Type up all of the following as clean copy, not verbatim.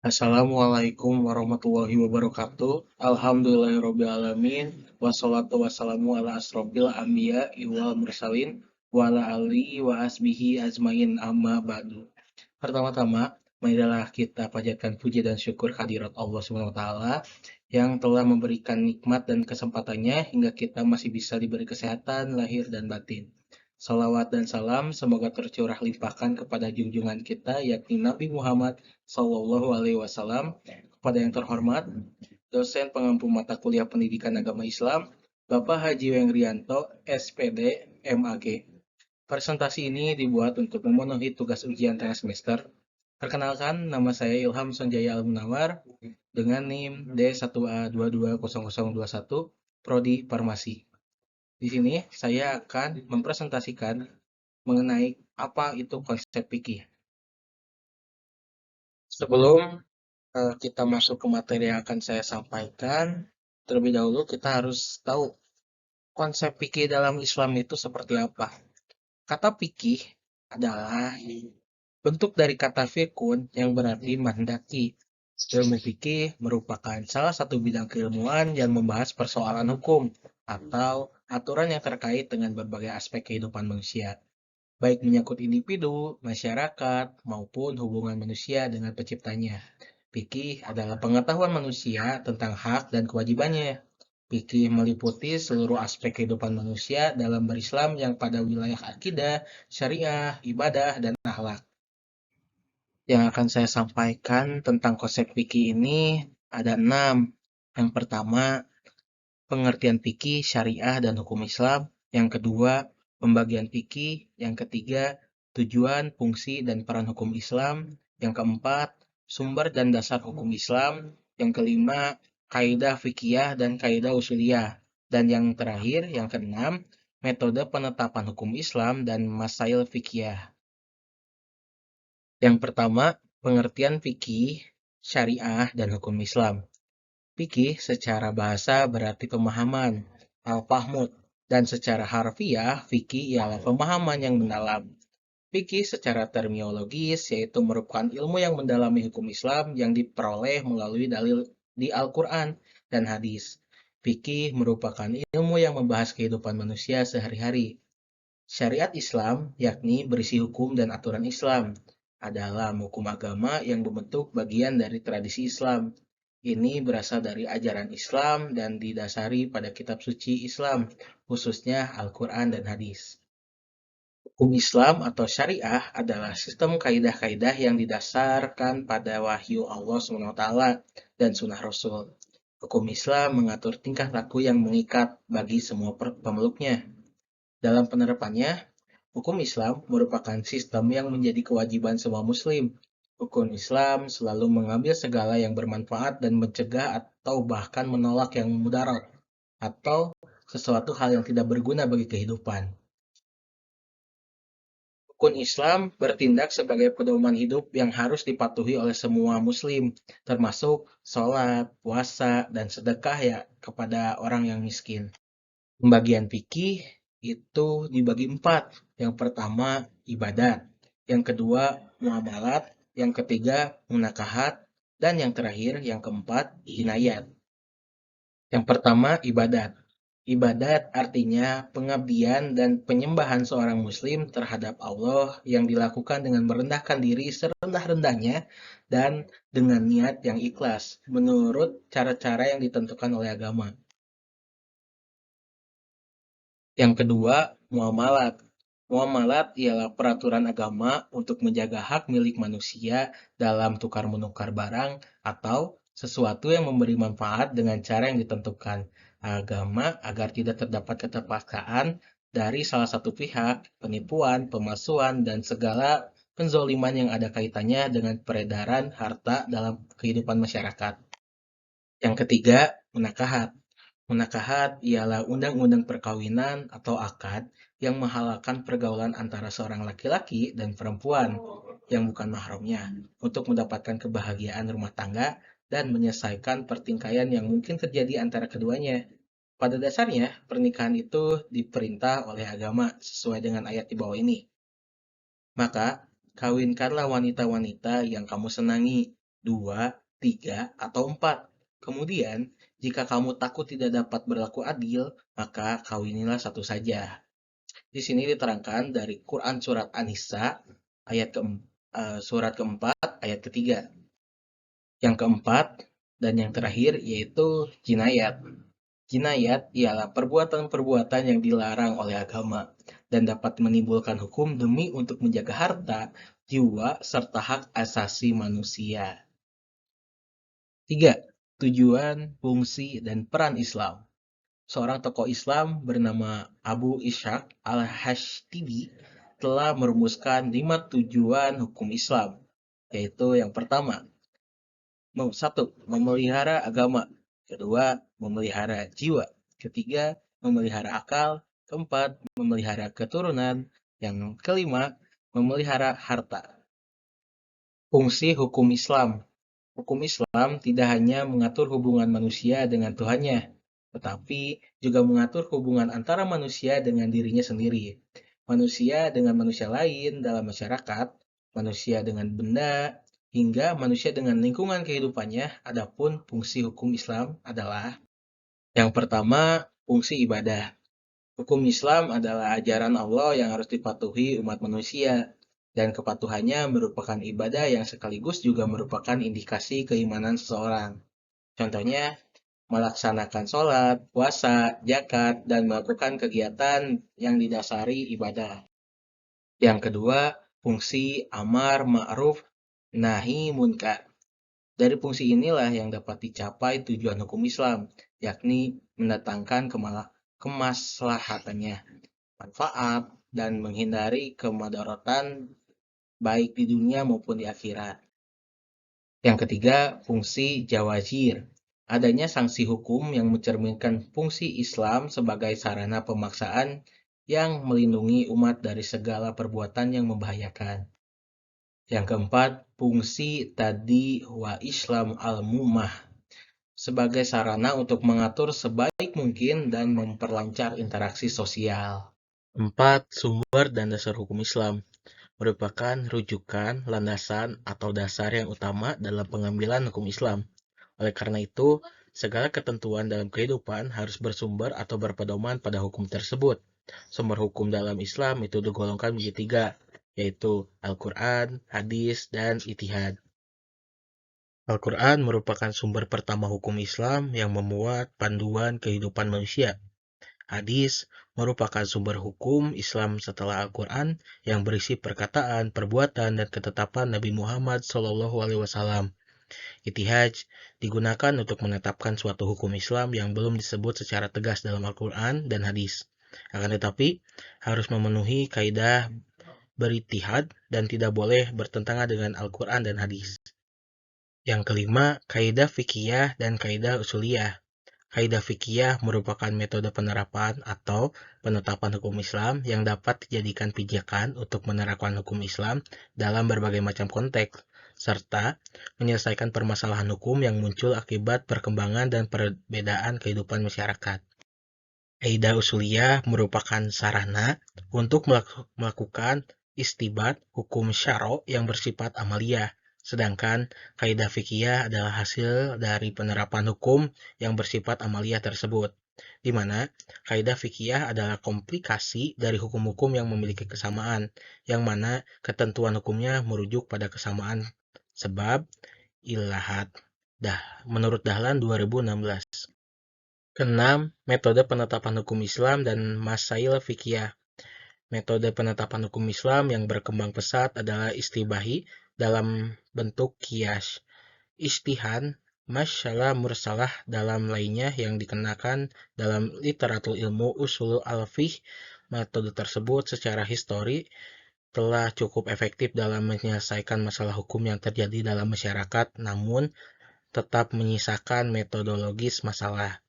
Assalamualaikum warahmatullahi wabarakatuh. Alhamdulillahirrabbilalamin. Wassalatu wassalamu ala asrofil anbiya wal mursalin wa ala alihi wa asbihi ajmain amma ba'du. Pertama-tama, marilah kita panjatkan puji dan syukur kehadirat Allah Subhanahu wa taala yang telah memberikan nikmat dan kesempatannya hingga kita masih bisa diberi kesehatan lahir dan batin. Salawat dan salam semoga tercurah limpahkan kepada junjungan kita yakni Nabi Muhammad Sallallahu Alaihi Wasallam, kepada yang terhormat dosen pengampu mata kuliah pendidikan agama Islam Bapak Haji Wengrianto SPD MAG. Presentasi ini dibuat untuk memenuhi tugas ujian tengah semester. Perkenalkan, nama saya Ilham Sonjaya Al-Munawar dengan NIM D1A220021 Prodi Farmasi. Di sini saya akan mempresentasikan mengenai apa itu konsep fikih. Sebelum kita masuk ke materi yang akan saya sampaikan, terlebih dahulu kita harus tahu konsep fikih dalam Islam itu seperti apa. Kata fikih adalah bentuk dari kata fikun yang berarti menghendaki. Ilmu fikih merupakan salah satu bidang keilmuan yang membahas persoalan hukum atau aturan yang terkait dengan berbagai aspek kehidupan manusia, baik menyangkut individu, masyarakat, maupun hubungan manusia dengan penciptanya. Fikih adalah pengetahuan manusia tentang hak dan kewajibannya. Fikih meliputi seluruh aspek kehidupan manusia dalam berislam yang pada wilayah akidah, syariah, ibadah, dan akhlak. Yang akan saya sampaikan tentang konsep fikih ini ada 6. Yang pertama, pengertian fikih, syariah, dan hukum Islam. Yang kedua, pembagian fikih. Yang ketiga, tujuan, fungsi, dan peran hukum Islam. Yang keempat, sumber dan dasar hukum Islam. Yang kelima, kaidah fikih dan kaidah usuliyah. Dan yang terakhir, yang keenam, metode penetapan hukum Islam dan masail fikih. Yang pertama, pengertian fikih, syariah, dan hukum Islam. Fikih secara bahasa berarti pemahaman, al-fahmud, dan secara harfiah, fikih ialah pemahaman yang mendalam. Fikih secara terminologis yaitu merupakan ilmu yang mendalami hukum Islam yang diperoleh melalui dalil di Al-Quran dan hadis. Fikih merupakan ilmu yang membahas kehidupan manusia sehari-hari. Syariat Islam, yakni berisi hukum dan aturan Islam, adalah hukum agama yang membentuk bagian dari tradisi Islam. Ini berasal dari ajaran Islam dan didasari pada kitab suci Islam, khususnya Al-Quran dan hadis. Hukum Islam atau syariah adalah sistem kaidah-kaidah yang didasarkan pada wahyu Allah SWT dan sunnah Rasul. Hukum Islam mengatur tingkah laku yang mengikat bagi semua pemeluknya. Dalam penerapannya, hukum Islam merupakan sistem yang menjadi kewajiban semua muslim. Hukum Islam selalu mengambil segala yang bermanfaat dan mencegah atau bahkan menolak yang mudarat atau sesuatu hal yang tidak berguna bagi kehidupan. Hukum Islam bertindak sebagai pedoman hidup yang harus dipatuhi oleh semua muslim, termasuk sholat, puasa, dan sedekah ya kepada orang yang miskin. Pembagian fikih itu dibagi 4. Yang pertama, ibadat. Yang kedua, muamalat. Yang ketiga, munakahat. Dan yang terakhir, yang keempat, jinayat. Yang pertama, ibadat. Ibadat artinya pengabdian dan penyembahan seorang muslim terhadap Allah yang dilakukan dengan merendahkan diri serendah-rendahnya dan dengan niat yang ikhlas menurut cara-cara yang ditentukan oleh agama. Yang kedua, muamalat. Muamalat ialah peraturan agama untuk menjaga hak milik manusia dalam tukar-menukar barang atau sesuatu yang memberi manfaat dengan cara yang ditentukan agama agar tidak terdapat keterpaksaan dari salah satu pihak, penipuan, pemalsuan, dan segala penzoliman yang ada kaitannya dengan peredaran harta dalam kehidupan masyarakat. Yang ketiga, munakahat. Munakahat ialah undang-undang perkawinan atau akad yang menghalalkan pergaulan antara seorang laki-laki dan perempuan yang bukan mahramnya untuk mendapatkan kebahagiaan rumah tangga dan menyelesaikan pertingkaian yang mungkin terjadi antara keduanya. Pada dasarnya, pernikahan itu diperintah oleh agama sesuai dengan ayat di bawah ini. Maka, kawinkanlah wanita-wanita yang kamu senangi 2, 3, atau 4. Kemudian, jika kamu takut tidak dapat berlaku adil, maka kawinilah satu saja. Di sini diterangkan dari Quran surat An-Nisa surat keempat ayat ketiga. Yang keempat dan yang terakhir yaitu jinayat. Jinayat ialah perbuatan-perbuatan yang dilarang oleh agama dan dapat menimbulkan hukum demi untuk menjaga harta, jiwa, serta hak asasi manusia. 3. Tujuan, fungsi, dan peran Islam. Seorang tokoh Islam bernama Abu Ishaq al-Hashtibi telah merumuskan 5 tujuan hukum Islam, yaitu yang pertama, 1. Memelihara agama. Kedua, memelihara jiwa. Ketiga, memelihara akal. Keempat, memelihara keturunan. Yang kelima, memelihara harta. Fungsi hukum Islam. Hukum Islam tidak hanya mengatur hubungan manusia dengan Tuhannya, tetapi juga mengatur hubungan antara manusia dengan dirinya sendiri, manusia dengan manusia lain dalam masyarakat, manusia dengan benda, hingga manusia dengan lingkungan kehidupannya. Adapun fungsi hukum Islam adalah yang pertama, fungsi ibadah. Hukum Islam adalah ajaran Allah yang harus dipatuhi umat manusia, dan kepatuhannya merupakan ibadah yang sekaligus juga merupakan indikasi keimanan seseorang. Contohnya, melaksanakan sholat, puasa, zakat, dan melakukan kegiatan yang didasari ibadah. Yang kedua, fungsi amar ma'ruf nahi munkar. Dari fungsi inilah yang dapat dicapai tujuan hukum Islam, yakni mendatangkan kemaslahatannya, manfaat, dan menghindari kemadaratan baik di dunia maupun di akhirat. Yang ketiga, fungsi jawazir. Adanya sanksi hukum yang mencerminkan fungsi Islam sebagai sarana pemaksaan yang melindungi umat dari segala perbuatan yang membahayakan. Yang keempat, fungsi tadi wa Islam al-mumah sebagai sarana untuk mengatur sebaik mungkin dan memperlancar interaksi sosial. 4. Sumber dan dasar hukum Islam merupakan rujukan, landasan, atau dasar yang utama dalam pengambilan hukum Islam. Oleh karena itu, segala ketentuan dalam kehidupan harus bersumber atau berpedoman pada hukum tersebut. Sumber hukum dalam Islam itu digolongkan menjadi 3, yaitu Al-Quran, hadis, dan ijtihad. Al-Quran merupakan sumber pertama hukum Islam yang memuat panduan kehidupan manusia. Hadis merupakan sumber hukum Islam setelah Al-Quran yang berisi perkataan, perbuatan, dan ketetapan Nabi Muhammad SAW. Ijtihad digunakan untuk menetapkan suatu hukum Islam yang belum disebut secara tegas dalam Al-Quran dan hadis. Akan tetapi, harus memenuhi kaidah berijtihad dan tidak boleh bertentangan dengan Al-Quran dan hadis. Yang kelima, kaidah fikih dan kaidah usuliyah. Kaidah fikih merupakan metode penerapan atau penetapan hukum Islam yang dapat dijadikan pijakan untuk menerapkan hukum Islam dalam berbagai macam konteks, serta menyelesaikan permasalahan hukum yang muncul akibat perkembangan dan perbedaan kehidupan masyarakat. Kaidah usuliyah merupakan sarana untuk melakukan istibat hukum syara' yang bersifat amaliyah. Sedangkan kaidah fikih adalah hasil dari penerapan hukum yang bersifat amaliyah tersebut, di mana kaidah fikih adalah komplikasi dari hukum-hukum yang memiliki kesamaan, yang mana ketentuan hukumnya merujuk pada kesamaan sebab ilahat. Menurut Dahlan 2016. Keenam, metode penetapan hukum Islam dan masail fikih. Metode penetapan hukum Islam yang berkembang pesat adalah istibahi dalam bentuk qiyas, ijtihad, masyalah mursalah dalam lainnya yang dikenakan dalam literatur ilmu usul al-fiqh. Metode tersebut secara histori telah cukup efektif dalam menyelesaikan masalah hukum yang terjadi dalam masyarakat, namun tetap menyisakan metodologis masalah.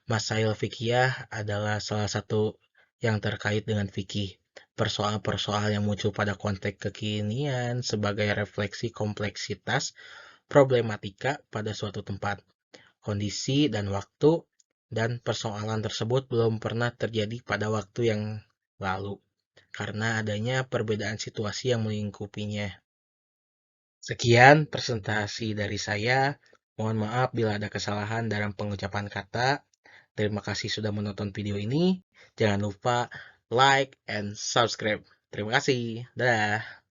Masail fikih adalah salah satu yang terkait dengan fikih. Persoalan-persoalan yang muncul pada konteks kekinian sebagai refleksi kompleksitas problematika pada suatu tempat, kondisi, dan waktu, dan persoalan tersebut belum pernah terjadi pada waktu yang lalu, karena adanya perbedaan situasi yang melingkupinya. Sekian presentasi dari saya. Mohon maaf bila ada kesalahan dalam pengucapan kata. Terima kasih sudah menonton video ini. Jangan lupa like and subscribe. Terima kasih. Dadah.